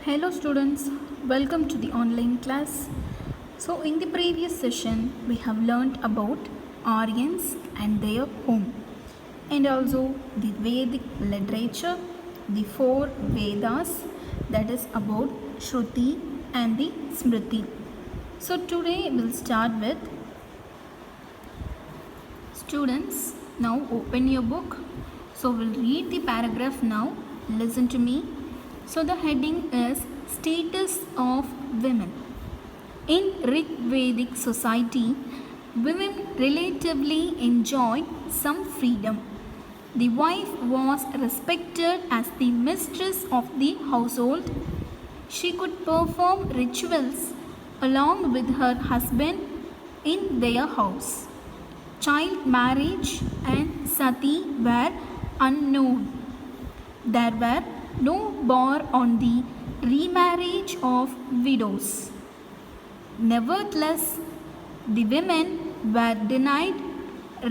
Hello students, welcome to the online class. So in the previous session we have learned about Aryans and their home and also the Vedic literature, the four Vedas, that is about Shruti and the Smriti. So today we'll start with students. Now open your book. So we'll read the paragraph now. Listen to me. So the heading is Status of Women. In Rig Vedic society, women relatively enjoyed some freedom. The wife was respected as the mistress of the household. She could perform rituals along with her husband in their house. Child marriage and sati were unknown. There were no bar on the remarriage of widows. Nevertheless, the women were denied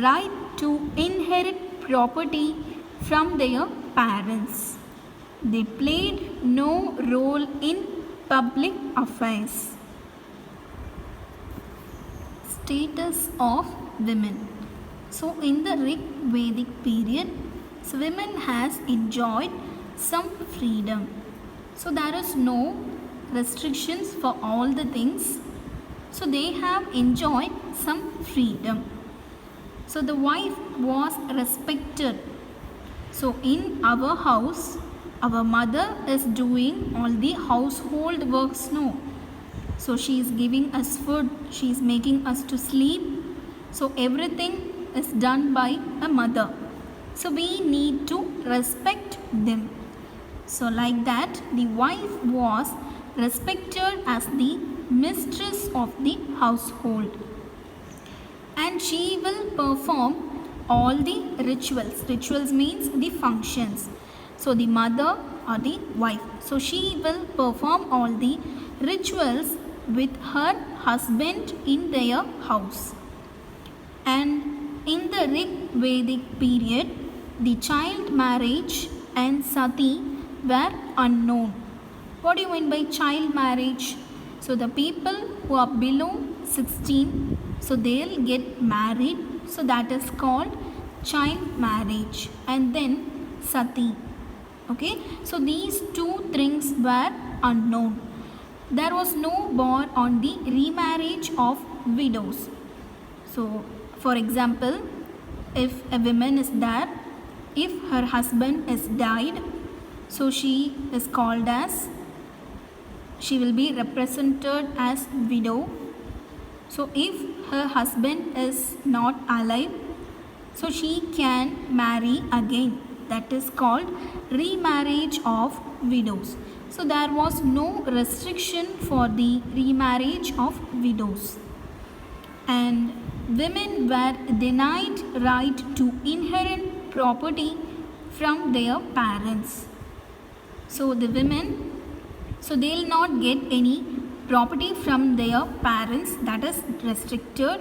right to inherit property from their parents. They played no role in public affairs. Status of women. So in the Rig Vedic period, women has enjoyed some freedom. So there is no restrictions for all the things. So they have enjoyed some freedom. So the wife was respected. So in our house, our mother is doing all the household works now. So she is giving us food, she is making us to sleep. So everything is done by a mother. So we need to respect them. So like that, the wife was respected as the mistress of the household. And she will perform all the rituals. Rituals means the functions. So the mother or the wife. So she will perform all the rituals with her husband in their house. And in the Rig Vedic period, the child marriage and sati were unknown. What do you mean by child marriage? So the people who are below 16, so they'll get married. So that is called child marriage. And then sati. Okay. So these two things were unknown. There was no bar on the remarriage of widows. So for example, if a woman is there, if her husband is died, so she is called as, she will be represented as widow. So if her husband is not alive, so she can marry again. That is called remarriage of widows. So there was no restriction for the remarriage of widows. And women were denied right to inherit property from their parents. So the women, so they will not get any property from their parents, that is restricted.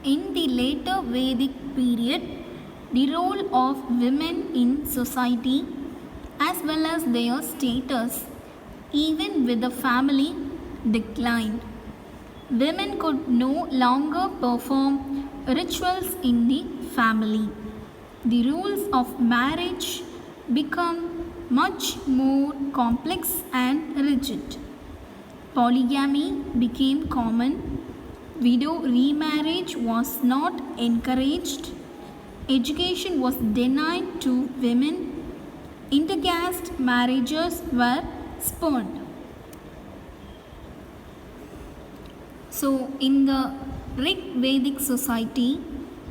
In the later Vedic period, the role of women in society as well as their status, even with the family, declined. Women could no longer perform rituals in the family. The rules of marriage become much more complex and rigid. Polygamy became common. Widow remarriage was not encouraged. Education was denied to women. Intercaste marriages were spurned. So in the Rig Vedic society,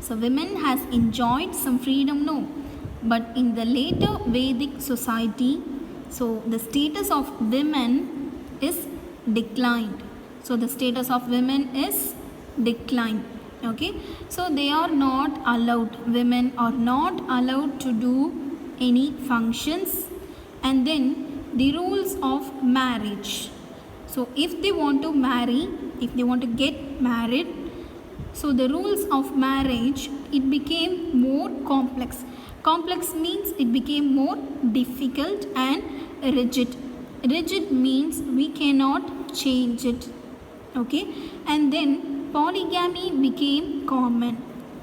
so women has enjoyed some freedom, no. But in the later Vedic society, so the status of women is declined. So the status of women is declined. Okay. So they are not allowed, women are not allowed to do any functions. And then the rules of marriage. So if they want to marry, if they want to get married, so the rules of marriage, it became more complex. Complex means it became more difficult, and rigid. Rigid means we cannot change it. Okay, and then polygamy became common.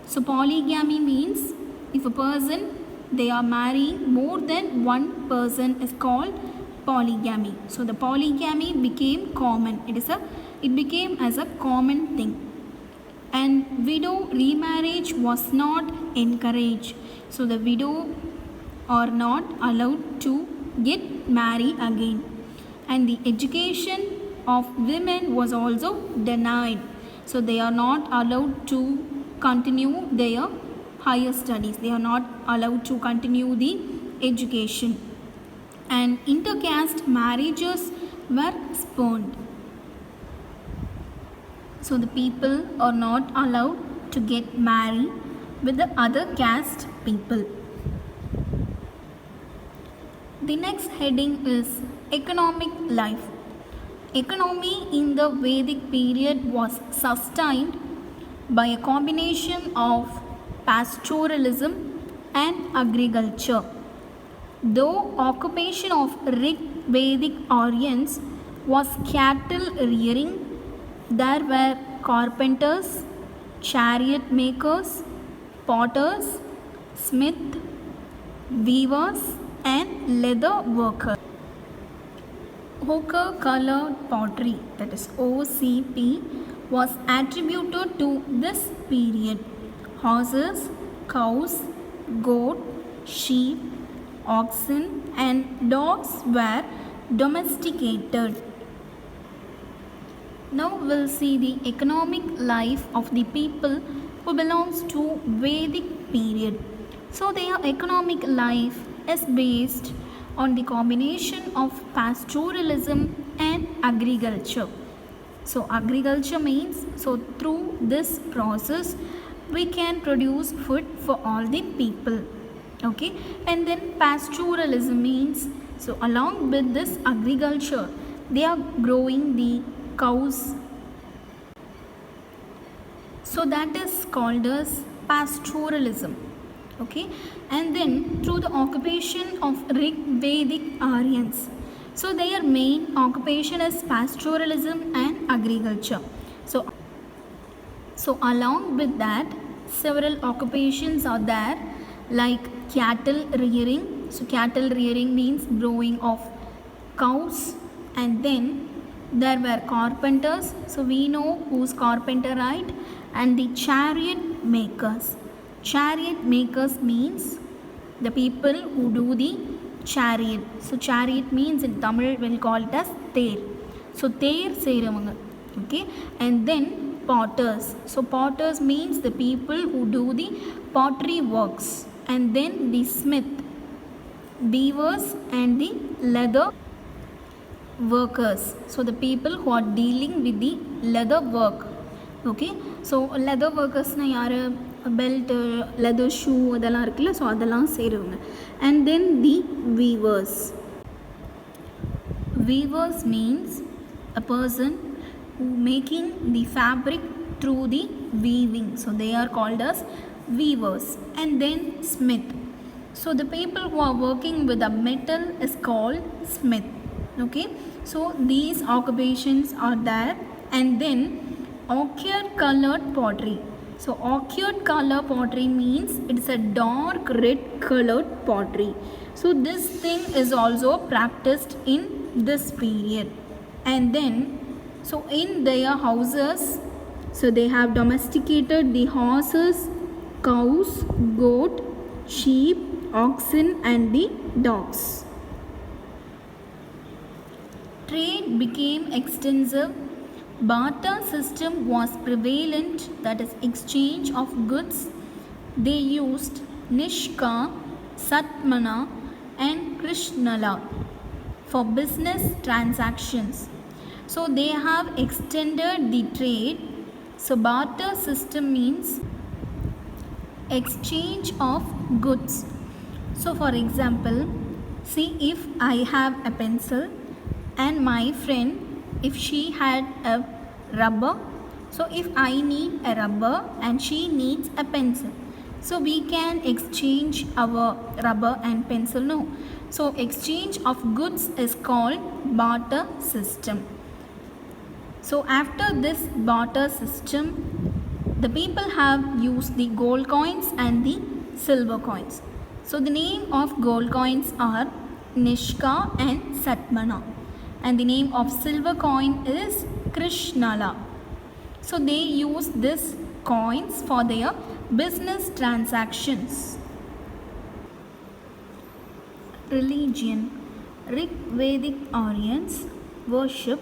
So polygamy means if a person they are marrying more than one person is called polygamy. So the polygamy became common. It became as a common thing. And widow remarriage was not encouraged. So the widow are not allowed to get married again. And the education of women was also denied. So they are not allowed to continue their higher studies. They are not allowed to continue the education. And intercaste marriages were spurned. So the people are not allowed to get married with the other caste people. The next heading is economic life. Economy in the Vedic period was sustained by a combination of pastoralism and agriculture. Though occupation of Rig Vedic Aryans was cattle rearing, there were carpenters, chariot makers, potters, smith, weavers, and leather workers. Ochre colored pottery, that is OCP, was attributed to this period. Horses, cows, goat, sheep, oxen, and dogs were domesticated. Now we'll see the economic life of the people who belongs to Vedic period. So their economic life is based on the combination of pastoralism and agriculture. So agriculture means, so through this process we can produce food for all the people. Okay, and then pastoralism means, so along with this agriculture they are growing the cows. So that is called as pastoralism. Okay, and then through the occupation of Rig Vedic Aryans. So their main occupation is pastoralism and agriculture. So along with that, several occupations are there, like cattle rearing. So cattle rearing means growing of cows, and then there were carpenters. So we know who's carpenter, right? And the chariot makers. Chariot makers means the people who do the chariot. So chariot means in Tamil we'll call it as Ther. So Ther seiravanga. Okay, and then potters. So potters means the people who do the pottery works. And then the smith, weavers, and the leather workers. So the people who are dealing with the leather work. Okay, so leather workers na yaru, belt, leather shoe adala irukla, so adala seiravanga. And then the weavers. Weavers means a person who making the fabric through the weaving. So they are called as weavers. And then smith. So the people who are working with the metal is called smith. Okay, so these occupations are there. And then ochre colored pottery. So ochre color pottery means it's a dark red colored pottery. So this thing is also practiced in this period. And then so in their houses, so they have domesticated the horses, cows, goat, sheep, oxen, and the dogs. Trade became extensive. Barter system was prevalent, that is exchange of goods. They used Nishka, Satmana, and Krishnala for business transactions. So they have extended the trade. So barter system means exchange of goods. So for example, see, if I have a pencil and my friend, if she had a rubber, so if I need a rubber and she needs a pencil, So we can exchange our rubber and pencil, no. So exchange of goods is called barter system. So after this barter system, the people have used the gold coins and the silver coins. So the name of gold coins are Nishka and Satmana, and the name of silver coin is Krishnala. So they use this coins for their business transactions. Religion. Rig Vedic Aryans worship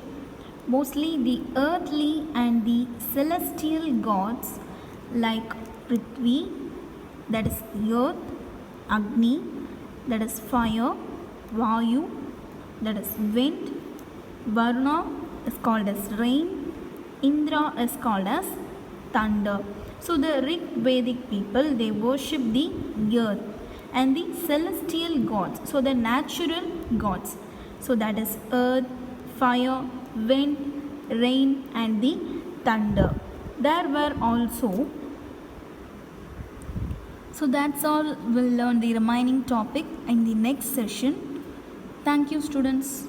mostly the earthly and the celestial gods like Prithvi, that is earth, Agni, that is fire, Vayu, that is wind, Varuna is called as rain, Indra is called as thunder. So the Rig Vedic people, they worship the earth and the celestial gods, so the natural gods. So that is earth, fire, wind, rain and the thunder. There were also, so that's all. We'll learn the remaining topic in the next session. Thank you, students.